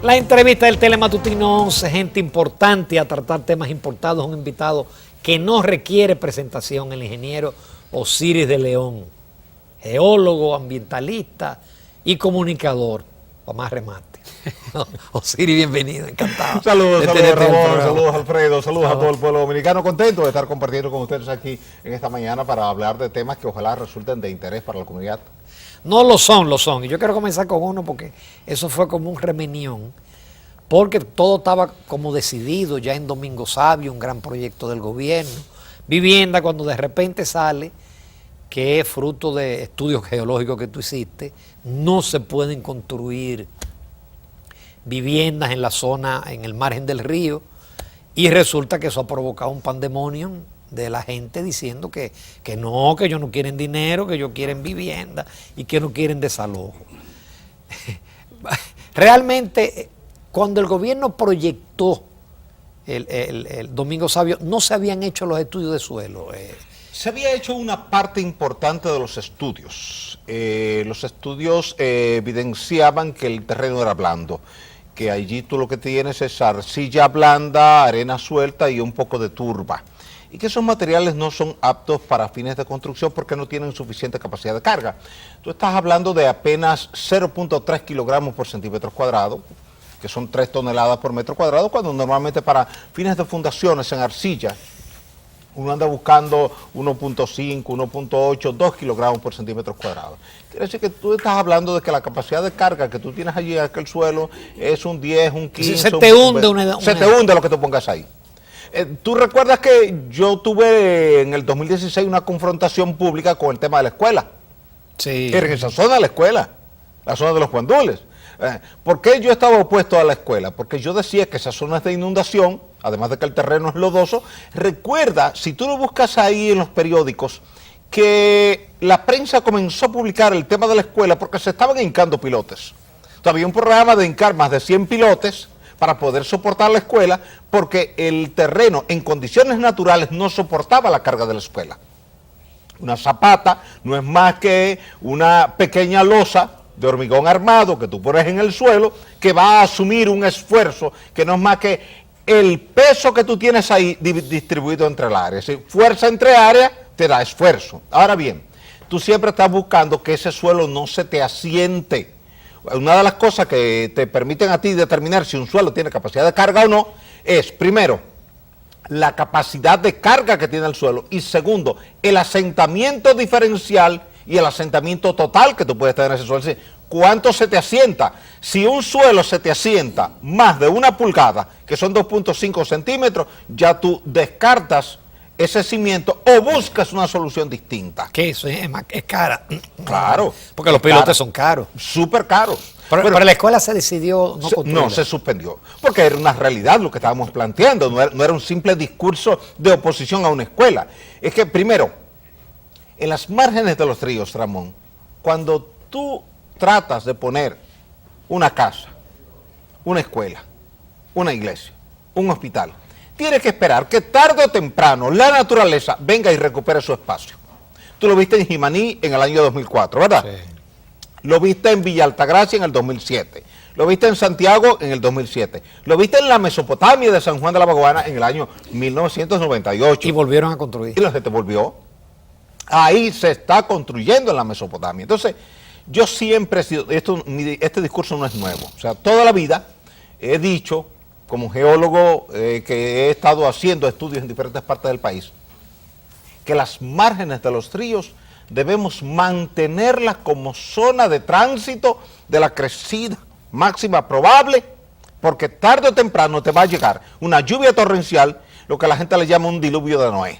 La entrevista del Telematutino 11, gente importante a tratar temas importados, un invitado que no requiere presentación, el ingeniero Osiris de León, geólogo, ambientalista y comunicador, para más remate. Osiris, bienvenido, encantado. Saludos, saludos Ramón, saludos Alfredo, saludos a todo el pueblo dominicano, contento de estar compartiendo con ustedes aquí en esta mañana para hablar de temas que ojalá resulten de interés para la comunidad. No lo son, lo son. Y yo quiero comenzar con uno porque eso fue como un remenión, porque todo estaba como decidido ya en Domingo Sabio, un gran proyecto del gobierno. Vivienda, cuando de repente sale que es fruto de estudios geológicos que tú hiciste, no se pueden construir viviendas en la zona, en el margen del río, y resulta que eso ha provocado un pandemonium de la gente diciendo que no, que ellos no quieren dinero, que ellos quieren vivienda y que no quieren desalojo. Realmente, cuando el gobierno proyectó el Domingo Sabio, no se habían hecho los estudios de suelo. Se había hecho una parte importante de los estudios. Los estudios evidenciaban que el terreno era blando, que allí tú lo que tienes es arcilla blanda, arena suelta y un poco de turba. Y que esos materiales no son aptos para fines de construcción porque no tienen suficiente capacidad de carga. Tú estás hablando de apenas 0.3 kilogramos por centímetro cuadrado, que son 3 toneladas por metro cuadrado, cuando normalmente para fines de fundaciones en arcilla, uno anda buscando 1.5, 1.8, 2 kilogramos por centímetro cuadrado. Quiere decir que tú estás hablando de que la capacidad de carga que tú tienes allí en aquel suelo es un 10, un 15. Se te hunde se te hunde lo que tú pongas ahí. ¿Tú recuerdas que yo tuve en el 2016 una confrontación pública con el tema de la escuela? Sí. En esa zona de la escuela, la zona de los guandules. ¿Por qué yo estaba opuesto a la escuela? Porque yo decía que esas zonas de inundación, además de que el terreno es lodoso, recuerda, si tú lo buscas ahí en los periódicos, que la prensa comenzó a publicar el tema de la escuela porque se estaban hincando pilotes. Había un programa de hincar más de 100 pilotes para poder soportar la escuela, porque el terreno en condiciones naturales no soportaba la carga de la escuela. Una zapata no es más que una pequeña losa de hormigón armado que tú pones en el suelo, que va a asumir un esfuerzo que no es más que el peso que tú tienes ahí distribuido entre el área. Es decir, fuerza entre áreas te da esfuerzo. Ahora bien, tú siempre estás buscando que ese suelo no se te asiente. Una de las cosas que te permiten a ti determinar si un suelo tiene capacidad de carga o no es, primero, la capacidad de carga que tiene el suelo, y segundo, el asentamiento diferencial y el asentamiento total que tú puedes tener en ese suelo. Es decir, ¿cuánto se te asienta? Si un suelo se te asienta más de 1 pulgada, que son 2.5 centímetros, ya tú descartas ese cimiento o buscas una solución distinta. Que eso es cara. Claro. Porque los pilotes son caros. Súper caros. Pero la escuela se decidió no construirla. No, se suspendió. Porque era una realidad lo que estábamos planteando. No era un simple discurso de oposición a una escuela. Es que, primero, en las márgenes de los ríos, Ramón, cuando tú tratas de poner una casa, una escuela, una iglesia, un hospital, tienes que esperar que tarde o temprano la naturaleza venga y recupere su espacio. Tú lo viste en Jimaní en el año 2004, ¿verdad? Sí. Lo viste en Villa Altagracia en el 2007. Lo viste en Santiago en el 2007. Lo viste en la Mesopotamia de San Juan de la Maguana en el año 1998. Y volvieron a construir. Y la gente volvió. Ahí se está construyendo en la Mesopotamia. Entonces, yo siempre he sido, este discurso no es nuevo. O sea, toda la vida he dicho, como geólogo que he estado haciendo estudios en diferentes partes del país, que las márgenes de los ríos debemos mantenerlas como zona de tránsito de la crecida máxima probable, porque tarde o temprano te va a llegar una lluvia torrencial, lo que la gente le llama un diluvio de Noé,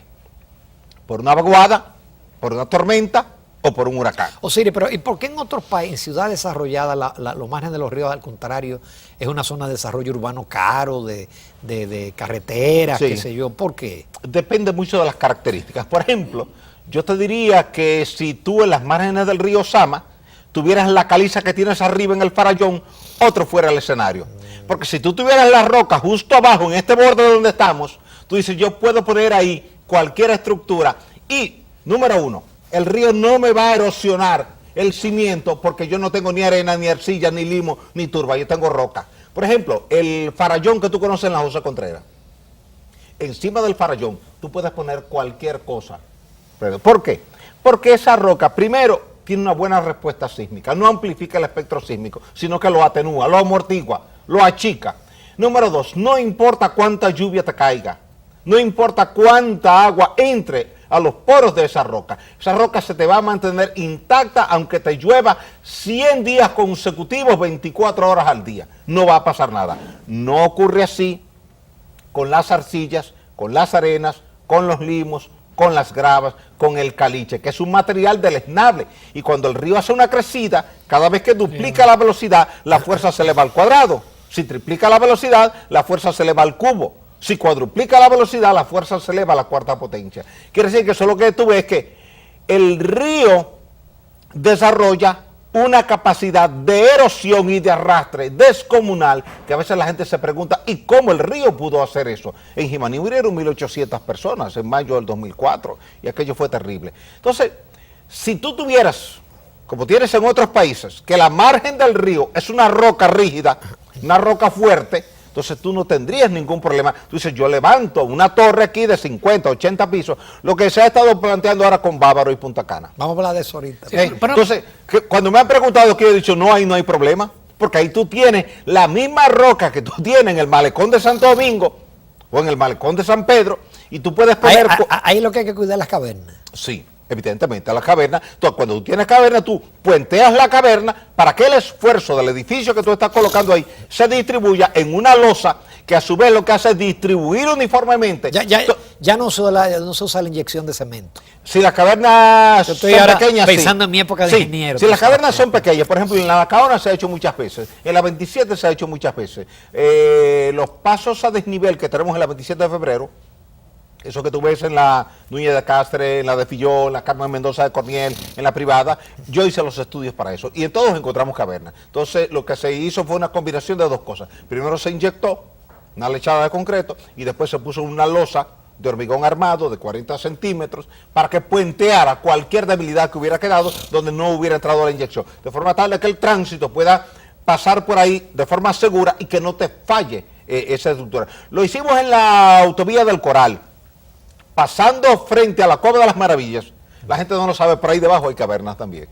por una vaguada, por una tormenta o por un huracán. Osiris, pero ¿y por qué en otros países, en ciudades desarrolladas, los márgenes de los ríos, al contrario, es una zona de desarrollo urbano caro, de carreteras, sí, qué sé yo? ¿Por qué? Depende mucho de las características. Por ejemplo, yo te diría que si tú en las márgenes del río Sama tuvieras la caliza que tienes arriba en el Farallón, otro fuera el escenario. Porque si tú tuvieras la roca justo abajo, en este borde donde estamos, tú dices, yo puedo poner ahí cualquier estructura y, número uno, el río no me va a erosionar el cimiento porque yo no tengo ni arena, ni arcilla, ni limo, ni turba, yo tengo roca. Por ejemplo, el farallón que tú conoces en la José Contreras. Encima del farallón tú puedes poner cualquier cosa. ¿Por qué? Porque esa roca, primero, tiene una buena respuesta sísmica, no amplifica el espectro sísmico, sino que lo atenúa, lo amortigua, lo achica. Número dos, no importa cuánta lluvia te caiga, no importa cuánta agua entre a los poros de esa roca se te va a mantener intacta aunque te llueva 100 días consecutivos, 24 horas al día, no va a pasar nada. No ocurre así con las arcillas, con las arenas, con los limos, con las gravas, con el caliche, que es un material deleznable. Y cuando el río hace una crecida, cada vez que duplica la velocidad, la fuerza se eleva al cuadrado. Si triplica la velocidad, la fuerza se eleva al cubo. Si cuadruplica la velocidad, la fuerza se eleva a la cuarta potencia. Quiere decir que eso lo que tú ves es que el río desarrolla una capacidad de erosión y de arrastre descomunal, que a veces la gente se pregunta, ¿y cómo el río pudo hacer eso? En Jimaní murieron 1.800 personas en mayo del 2004, y aquello fue terrible. Entonces, si tú tuvieras, como tienes en otros países, que la margen del río es una roca rígida, una roca fuerte, entonces tú no tendrías ningún problema. Tú dices, yo levanto una torre aquí de 50, 80 pisos, lo que se ha estado planteando ahora con Bávaro y Punta Cana. Vamos a hablar de eso ahorita. Sí, entonces, cuando me han preguntado que yo he dicho, no, ahí no hay problema, porque ahí tú tienes la misma roca que tú tienes en el malecón de Santo Domingo o en el malecón de San Pedro, y tú puedes poner... Ahí lo que hay que cuidar es las cavernas. Sí, evidentemente, a la caverna. Entonces, cuando tú tienes caverna, tú puenteas la caverna para que el esfuerzo del edificio que tú estás colocando ahí se distribuya en una losa que a su vez lo que hace es distribuir uniformemente. Ya no se usa la inyección de cemento. Si las cavernas son pequeñas, pensando en mi época de ingeniero. Si las cavernas son pequeñas, por ejemplo, en la Caona se ha hecho muchas veces, en la 27 se ha hecho muchas veces. Los pasos a desnivel que tenemos en la 27 de febrero, eso que tú ves en la Núñez de Castre, en la de Fillol, en la Carmen Mendoza de Corniel, en la privada, yo hice los estudios para eso y en todos encontramos cavernas. Entonces lo que se hizo fue una combinación de dos cosas. Primero se inyectó una lechada de concreto y después se puso una losa de hormigón armado de 40 centímetros para que puenteara cualquier debilidad que hubiera quedado donde no hubiera entrado la inyección. De forma tal de que el tránsito pueda pasar por ahí de forma segura y que no te falle esa estructura. Lo hicimos en la autovía del Coral. Pasando frente a la Cueva de las Maravillas, la gente no lo sabe, por ahí debajo hay cavernas también.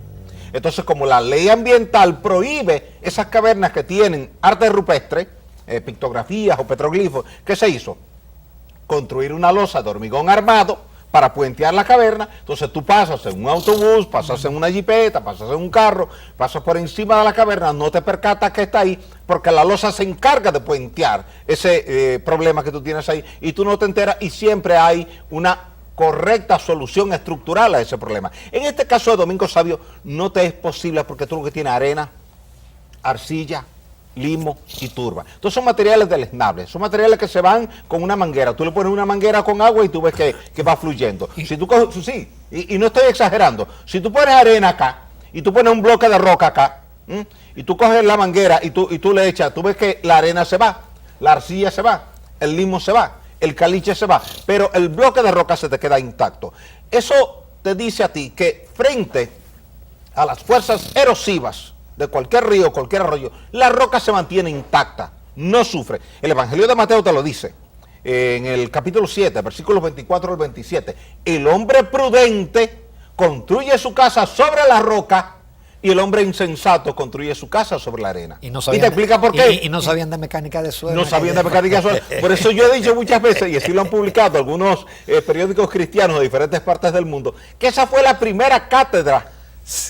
Entonces, como la ley ambiental prohíbe esas cavernas que tienen arte rupestre, pictografías o petroglifos, ¿qué se hizo? Construir una losa de hormigón armado para puentear la caverna. Entonces tú pasas en un autobús, pasas en una jipeta, pasas en un carro, pasas por encima de la caverna, no te percatas que está ahí, porque la losa se encarga de puentear ese problema que tú tienes ahí y tú no te enteras y siempre hay una correcta solución estructural a ese problema. En este caso de Domingo Sabio no te es posible porque tú lo que tienes arena, arcilla, limo y turba. Entonces son materiales deleznables, son materiales que se van con una manguera. Tú le pones una manguera con agua y tú ves que va fluyendo. Si tú coges, sí, y no estoy exagerando, si tú pones arena acá y tú pones un bloque de roca acá, y tú coges la manguera y tú le echas, tú ves que la arena se va, la arcilla se va, el limo se va, el caliche se va, pero el bloque de roca se te queda intacto. Eso te dice a ti que frente a las fuerzas erosivas de cualquier río, cualquier arroyo, la roca se mantiene intacta, no sufre. El Evangelio de Mateo te lo dice, en el capítulo 7, versículos 24 al 27. El hombre prudente construye su casa sobre la roca y el hombre insensato construye su casa sobre la arena. Y te explica por qué. Y no sabían de mecánica de suelo. No sabían de mecánica de suelo. Por eso yo he dicho muchas veces, y así lo han publicado algunos periódicos cristianos de diferentes partes del mundo, que esa fue la primera cátedra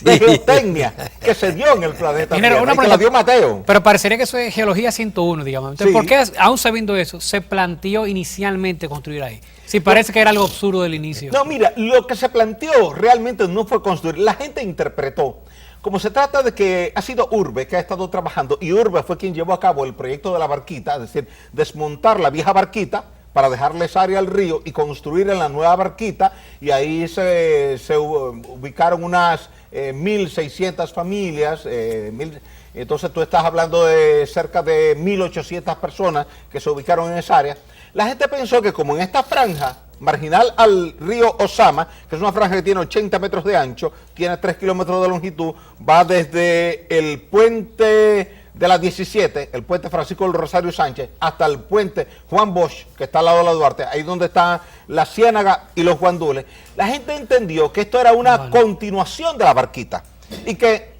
de geotecnia que se dio en el planeta Tierra, que la dio Mateo. Pero parecería que eso es geología 101, digamos. Entonces, Sí. ¿por qué, aún sabiendo eso, se planteó inicialmente construir ahí? Si parece que era algo absurdo del inicio. No, mira, lo que se planteó realmente no fue construir. La gente interpretó, como se trata de que ha sido Urbe que ha estado trabajando, y Urbe fue quien llevó a cabo el proyecto de la barquita, es decir, desmontar la vieja barquita para dejarles área al río y construir en la nueva barquita, y ahí se ubicaron unas 1.600 familias, entonces tú estás hablando de cerca de 1.800 personas que se ubicaron en esa área. La gente pensó que como en esta franja marginal al río Osama, que es una franja que tiene 80 metros de ancho, tiene 3 kilómetros de longitud, va desde el puente de la 17, el puente Francisco del Rosario Sánchez, hasta el puente Juan Bosch, que está al lado de la Duarte, ahí donde están la Ciénaga y los Guandules, la gente entendió que esto era una continuación de la Barquita y que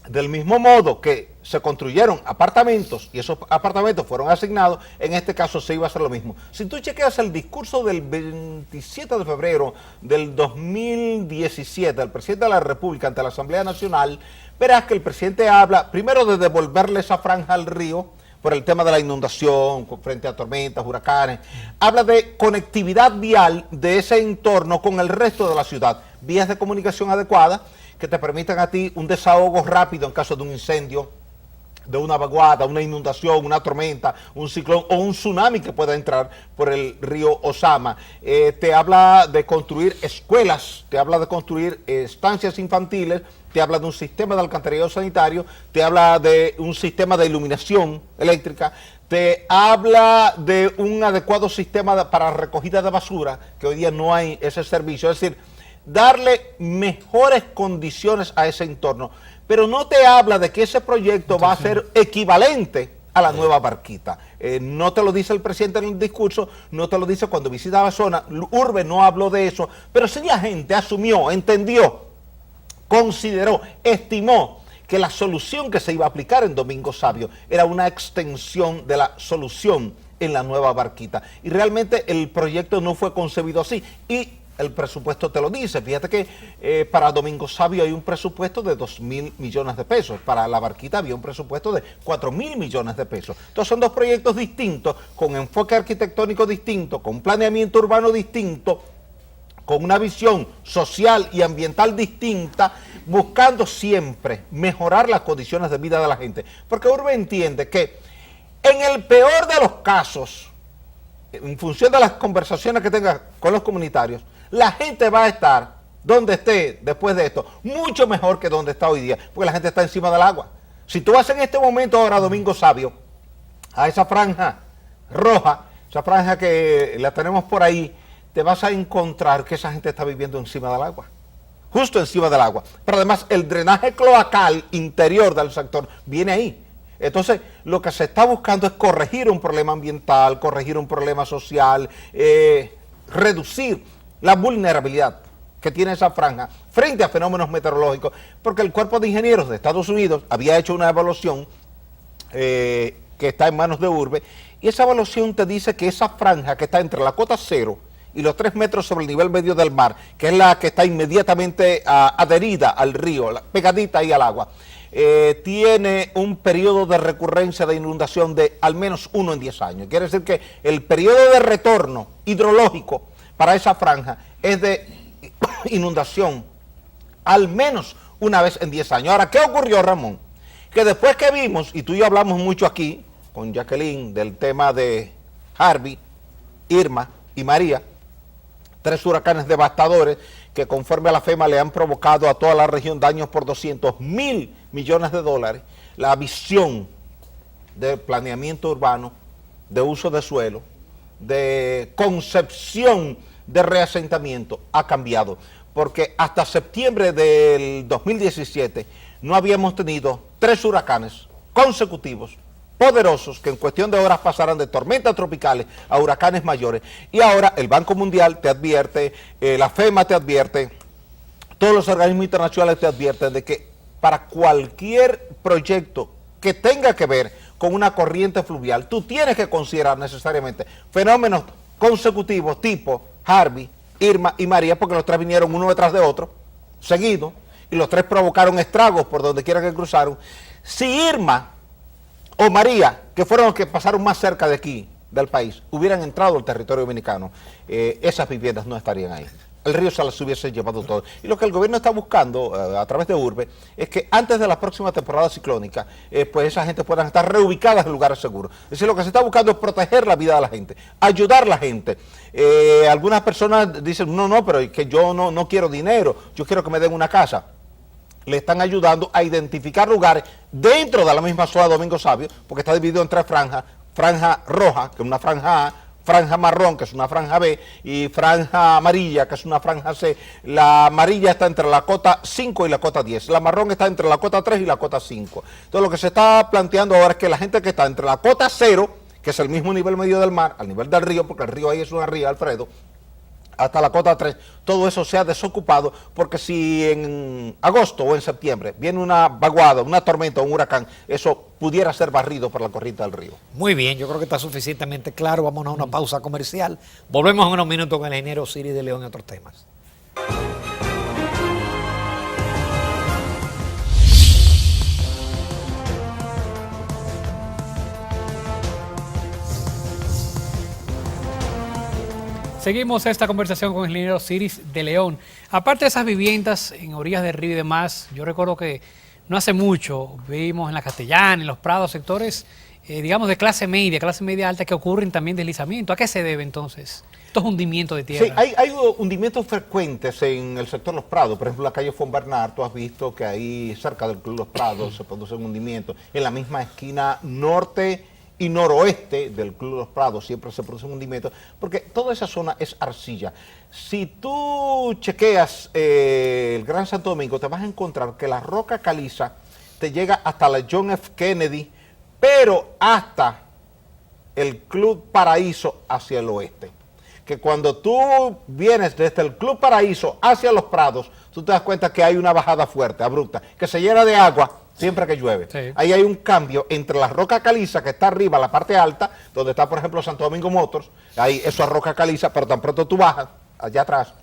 del mismo modo que se construyeron apartamentos y esos apartamentos fueron asignados, en este caso se iba a hacer lo mismo. Si tú chequeas el discurso del 27 de febrero del 2017 del presidente de la República ante la Asamblea Nacional, verás que el presidente habla primero de devolverle esa franja al río por el tema de la inundación, frente a tormentas, huracanes. Habla de conectividad vial de ese entorno con el resto de la ciudad, vías de comunicación adecuadas que te permitan a ti un desahogo rápido en caso de un incendio, de una vaguada, una inundación, una tormenta, un ciclón o un tsunami que pueda entrar por el río Osama. Te habla de construir escuelas, te habla de construir estancias infantiles, te habla de un sistema de alcantarillado sanitario, te habla de un sistema de iluminación eléctrica, te habla de un adecuado sistema para recogida de basura, que hoy día no hay ese servicio, es decir, darle mejores condiciones a ese entorno, pero no te habla de que ese proyecto va a ser equivalente a la nueva Barquita. No te lo dice el presidente en el discurso, no te lo dice cuando visita la zona, Urbe no habló de eso, pero sí la gente asumió, entendió, consideró, estimó que la solución que se iba a aplicar en Domingo Sabio era una extensión de la solución en la nueva Barquita. Y realmente el proyecto no fue concebido así. Y el presupuesto te lo dice. Fíjate que para Domingo Sabio hay un presupuesto de 2.000 millones de pesos. Para la Barquita había un presupuesto de 4.000 millones de pesos. Entonces son dos proyectos distintos, con enfoque arquitectónico distinto, con planeamiento urbano distinto, con una visión social y ambiental distinta, buscando siempre mejorar las condiciones de vida de la gente. Porque Urbe entiende que en el peor de los casos, en función de las conversaciones que tenga con los comunitarios, la gente va a estar donde esté después de esto, mucho mejor que donde está hoy día, porque la gente está encima del agua. Si tú vas en este momento ahora, Domingo Sabio, a esa franja roja, esa franja que la tenemos por ahí, te vas a encontrar que esa gente está viviendo encima del agua, justo encima del agua. Pero además el drenaje cloacal interior del sector viene ahí. Entonces, lo que se está buscando es corregir un problema ambiental, corregir un problema social, reducir la vulnerabilidad que tiene esa franja frente a fenómenos meteorológicos, porque el Cuerpo de Ingenieros de Estados Unidos había hecho una evaluación que está en manos de Urbe, y esa evaluación te dice que esa franja que está entre la cota cero y los 3 metros sobre el nivel medio del mar, que es la que está inmediatamente adherida al río, pegadita ahí al agua, tiene un periodo de recurrencia de inundación de al menos 1 en 10 años. Quiere decir que el periodo de retorno hidrológico para esa franja es de inundación al menos una vez en 10 años. Ahora, ¿qué ocurrió, Ramón? Que después que vimos, y tú y yo hablamos mucho aquí con Jacqueline del tema de Harvey, Irma y María, 3 huracanes devastadores que conforme a la FEMA le han provocado a toda la región daños por 200.000 millones de dólares, la visión de planeamiento urbano, de uso de suelo, de concepción de reasentamiento ha cambiado, porque hasta septiembre del 2017 no habíamos tenido 3 huracanes consecutivos poderosos que en cuestión de horas pasaran de tormentas tropicales a huracanes mayores. Y ahora el Banco Mundial te advierte, la FEMA te advierte, todos los organismos internacionales te advierten de que para cualquier proyecto que tenga que ver con una corriente fluvial, tú tienes que considerar necesariamente fenómenos consecutivos tipo Harvey, Irma y María, porque los 3 vinieron uno detrás de otro, seguidos, y los 3 provocaron estragos por donde quiera que cruzaron. Si Irma o María, que fueron los que pasaron más cerca de aquí, del país, hubieran entrado al territorio dominicano, esas viviendas no estarían ahí. El río se las hubiese llevado todo. Y lo que el gobierno está buscando a través de Urbe es que antes de la próxima temporada ciclónica, pues esa gente puedan estar reubicadas en lugares seguros. Es decir, lo que se está buscando es proteger la vida de la gente, ayudar a la gente. Algunas personas dicen, no, pero es que yo no quiero dinero, yo quiero que me den una casa. Le están ayudando a identificar lugares dentro de la misma zona Domingo Sabio, porque está dividido en 3 franjas, franja roja, que es una franja A, franja marrón, que es una franja B, y franja amarilla, que es una franja C. La amarilla está entre la cota 5 y la cota 10. La marrón está entre la cota 3 y la cota 5. Entonces lo que se está planteando ahora es que la gente que está entre la cota 0, que es el mismo nivel medio del mar, al nivel del río, porque el río ahí es una ría, Alfredo, hasta la cota 3, todo eso se ha desocupado, porque si en agosto o en septiembre viene una vaguada, una tormenta o un huracán, eso pudiera ser barrido por la corriente del río. Muy bien, yo creo que está suficientemente claro. Vamos a una pausa comercial. Volvemos en unos minutos con el ingeniero Osiris de León y otros temas. Seguimos esta conversación con el ingeniero Osiris de León. Aparte de esas viviendas en orillas del río y demás, yo recuerdo que no hace mucho vimos en la Castellana, en los Prados, sectores, digamos, de clase media alta, que ocurren también deslizamientos. ¿A qué se debe entonces estos hundimientos de tierra? Sí, hay hundimientos frecuentes en el sector Los Prados. Por ejemplo, la calle Fontbernard, tú has visto que ahí cerca del Club Los Prados se producen hundimientos. En la misma esquina norte y noroeste del Club Los Prados siempre se produce un hundimiento, porque toda esa zona es arcilla. Si tú chequeas el Gran Santo Domingo, te vas a encontrar que la roca caliza te llega hasta la John F. Kennedy, pero hasta el Club Paraíso hacia el oeste. Que cuando tú vienes desde el Club Paraíso hacia Los Prados, tú te das cuenta que hay una bajada fuerte, abrupta, que se llena de agua siempre que llueve. Sí. Ahí hay un cambio entre la roca caliza que está arriba, la parte alta, donde está, por ejemplo, Santo Domingo Motors, ahí eso es roca caliza, pero tan pronto tú bajas, allá atrás,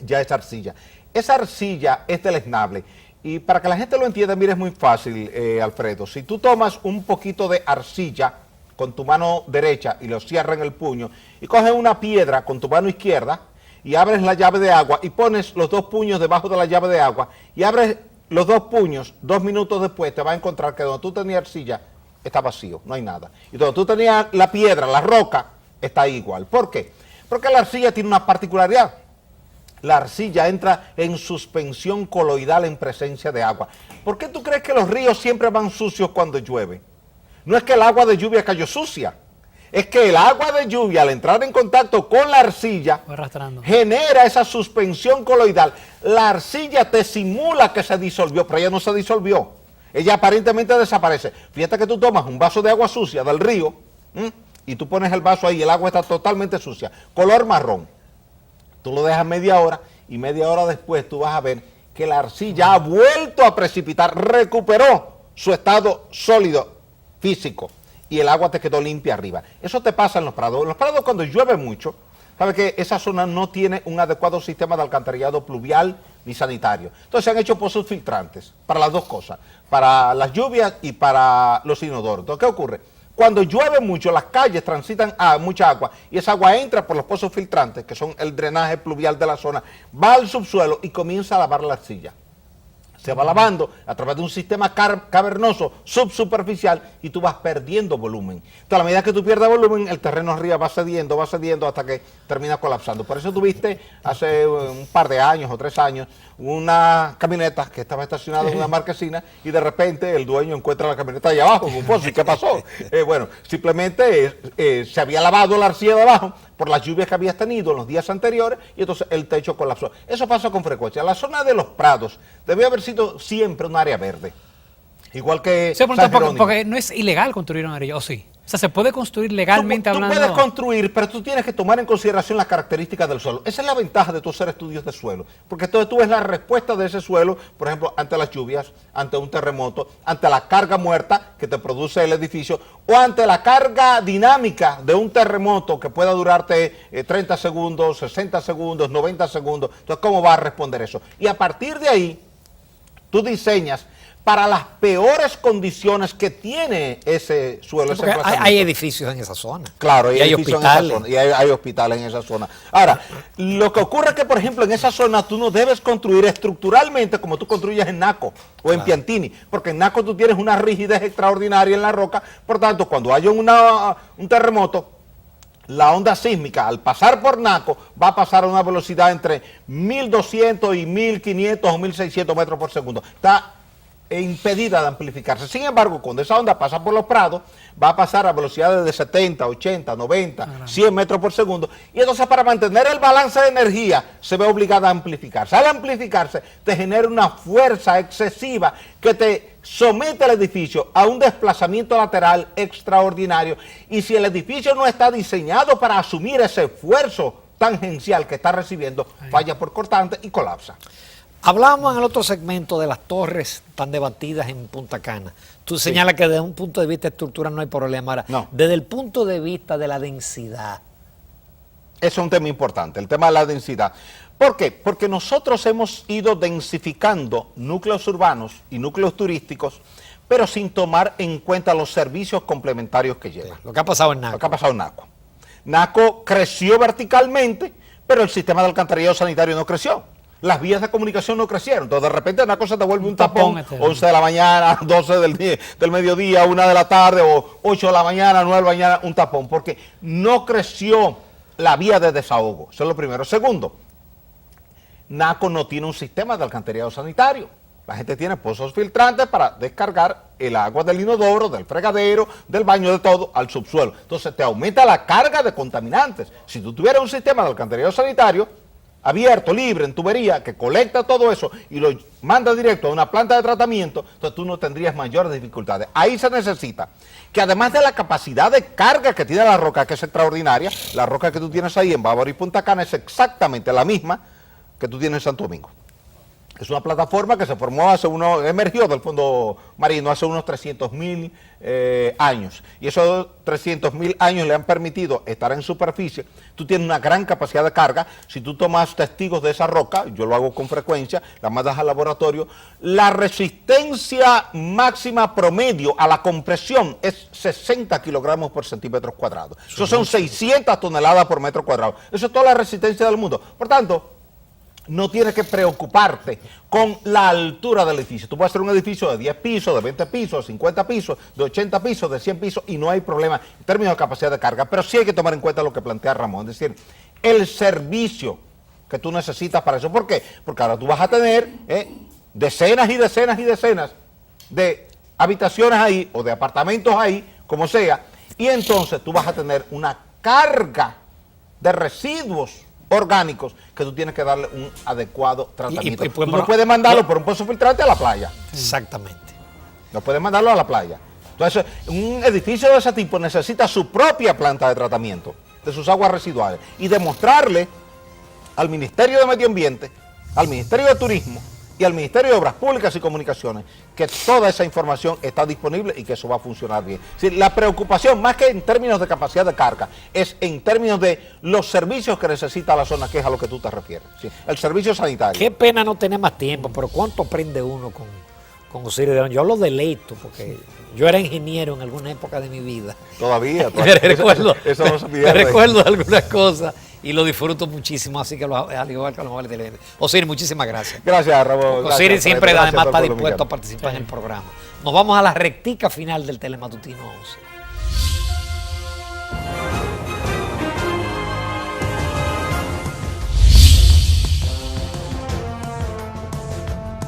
ya es arcilla. Esa arcilla es deleznable. Y para que la gente lo entienda, mira, es muy fácil, Alfredo. Si tú tomas un poquito de arcilla con tu mano derecha y lo cierras en el puño, y coges una piedra con tu mano izquierda y abres la llave de agua y pones los dos puños debajo de la llave de agua y abres los dos puños, 2 minutos después te vas a encontrar que donde tú tenías arcilla está vacío, no hay nada. Y donde tú tenías la piedra, la roca, está igual. ¿Por qué? Porque la arcilla tiene una particularidad. La arcilla entra en suspensión coloidal en presencia de agua. ¿Por qué tú crees que los ríos siempre van sucios cuando llueve? No es que el agua de lluvia cayó sucia, es que el agua de lluvia, al entrar en contacto con la arcilla, genera esa suspensión coloidal. La arcilla te simula que se disolvió, pero ella no se disolvió. Ella aparentemente desaparece. Fíjate que tú tomas un vaso de agua sucia del río, y tú pones el vaso ahí y el agua está totalmente sucia, color marrón. Tú lo dejas media hora y media hora después tú vas a ver que la arcilla ha vuelto a precipitar, recuperó su estado sólido físico y el agua te quedó limpia arriba. Eso te pasa en Los Prados. En Los Prados cuando llueve mucho, sabe que esa zona no tiene un adecuado sistema de alcantarillado pluvial ni sanitario. Entonces se han hecho pozos filtrantes para las dos cosas, para las lluvias y para los inodoros. Entonces, ¿qué ocurre? Cuando llueve mucho, las calles transitan mucha agua y esa agua entra por los pozos filtrantes, que son el drenaje pluvial de la zona, va al subsuelo y comienza a lavar la arcilla. Se va lavando a través de un sistema cavernoso subsuperficial y tú vas perdiendo volumen. Entonces, a la medida que tú pierdes volumen, el terreno arriba va cediendo hasta que termina colapsando. Por eso tuviste hace un par de años o 3 años una camioneta que estaba estacionada en una marquesina y de repente el dueño encuentra la camioneta allá abajo en un pozo. ¿Y qué pasó? Bueno, simplemente se había lavado la arcilla de abajo por las lluvias que habías tenido en los días anteriores y entonces el techo colapsó. Eso pasa con frecuencia. La zona de Los Prados debe haber sido siempre un área verde. Igual que San Jerónimo. Porque no es ilegal construir un área, ¿o sí? O sea, se puede construir legalmente hablando. Tú puedes construir, pero tú tienes que tomar en consideración las características del suelo. Esa es la ventaja de tú hacer estudios de suelo. Porque entonces tú ves la respuesta de ese suelo, por ejemplo, ante las lluvias, ante un terremoto, ante la carga muerta que te produce el edificio, o ante la carga dinámica de un terremoto que pueda durarte 30 segundos, 60 segundos, 90 segundos. Entonces, ¿cómo vas a responder eso? Y a partir de ahí, tú diseñas para las peores condiciones que tiene ese suelo. Sí, ese hay edificios en esa zona. Claro, hay hospitales. Y hay hospitales en esa zona. Ahora, lo que ocurre es que, por ejemplo, en esa zona tú no debes construir estructuralmente como tú construyes en Naco o en Piantini, porque en Naco tú tienes una rigidez extraordinaria en la roca, por tanto, cuando haya un terremoto, la onda sísmica, al pasar por Naco, va a pasar a una velocidad entre 1200 y 1500 o 1600 metros por segundo. Está impedida de amplificarse. Sin embargo, cuando esa onda pasa por los prados, va a pasar a velocidades de 70, 80, 90, 100 metros por segundo. Y entonces, para mantener el balance de energía, se ve obligada a amplificarse. Al amplificarse, te genera una fuerza excesiva que te somete al edificio a un desplazamiento lateral extraordinario. Y si el edificio no está diseñado para asumir ese esfuerzo tangencial que está recibiendo, falla por cortante y colapsa. Hablábamos en el otro segmento de las torres tan debatidas en Punta Cana. Tú señalas que desde un punto de vista estructural no hay problema. Ahora, No. desde el punto de vista de la densidad. Ese es un tema importante, el tema de la densidad. ¿Por qué? Porque nosotros hemos ido densificando núcleos urbanos y núcleos turísticos, pero sin tomar en cuenta los servicios complementarios que llevan. Lo que ha pasado en Lo Naco. que ha pasado en Naco. Naco creció verticalmente, pero el sistema de alcantarillado sanitario no creció. Las vías de comunicación no crecieron. Entonces, de repente, Naco se te vuelve un tapón, 11 de la mañana, 12 del mediodía, 1 de la tarde, o 8 de la mañana, 9 de la mañana, un tapón, porque no creció la vía de desahogo. Eso es lo primero. Segundo, Naco no tiene un sistema de alcantarillado sanitario. La gente tiene pozos filtrantes para descargar el agua del inodoro, del fregadero, del baño, de todo, al subsuelo. Entonces, te aumenta la carga de contaminantes. Si tú tuvieras un sistema de alcantarillado sanitario abierto, libre, en tubería, que colecta todo eso y lo manda directo a una planta de tratamiento, entonces tú no tendrías mayores dificultades. Ahí se necesita que, además de la capacidad de carga que tiene la roca, que es extraordinaria, la roca que tú tienes ahí en Bávaro y Punta Cana es exactamente la misma que tú tienes en Santo Domingo. Es una plataforma que se formó emergió del fondo marino hace unos 300.000 años. Y esos 300.000 años le han permitido estar en superficie. Tú tienes una gran capacidad de carga. Si tú tomas testigos de esa roca, yo lo hago con frecuencia, la mandas al laboratorio, la resistencia máxima promedio a la compresión es 60 kilogramos por centímetro cuadrado. Eso son 600 toneladas por metro cuadrado. Eso es toda la resistencia del mundo. Por tanto, no tienes que preocuparte con la altura del edificio. Tú puedes hacer un edificio de 10 pisos, de 20 pisos, de 50 pisos, de 80 pisos, de 100 pisos y no hay problema en términos de capacidad de carga. Pero sí hay que tomar en cuenta lo que plantea Ramón, es decir, el servicio que tú necesitas para eso. ¿Por qué? Porque ahora tú vas a tener decenas y decenas y decenas de habitaciones ahí o de apartamentos ahí, como sea, y entonces tú vas a tener una carga de residuos orgánicos que tú tienes que darle un adecuado tratamiento. Tú no puedes mandarlo por un pozo filtrante a la playa. Exactamente. No puedes mandarlo a la playa. Entonces, un edificio de ese tipo necesita su propia planta de tratamiento de sus aguas residuales y demostrarle al Ministerio de Medio Ambiente, al Ministerio de Turismo y al Ministerio de Obras Públicas y Comunicaciones que toda esa información está disponible y que eso va a funcionar bien. Es decir, la preocupación, más que en términos de capacidad de carga, es en términos de los servicios que necesita la zona, que es a lo que tú te refieres. ¿Sí? El servicio sanitario. Qué pena no tener más tiempo, pero ¿cuánto aprende uno con Osiris de León? Yo lo deleito, porque yo era ingeniero en alguna época de mi vida. Todavía. Me recuerdo, eso no se pierde. me recuerdo de algunas cosas y lo disfruto muchísimo, así que al igual que los jóvenes televidentes. Osiris, muchísimas gracias. Gracias, Ramón. Osiris siempre gracias además al está pueblo dispuesto dominicano. a participar en el programa. Nos vamos a la rectica final del Telematutino 11.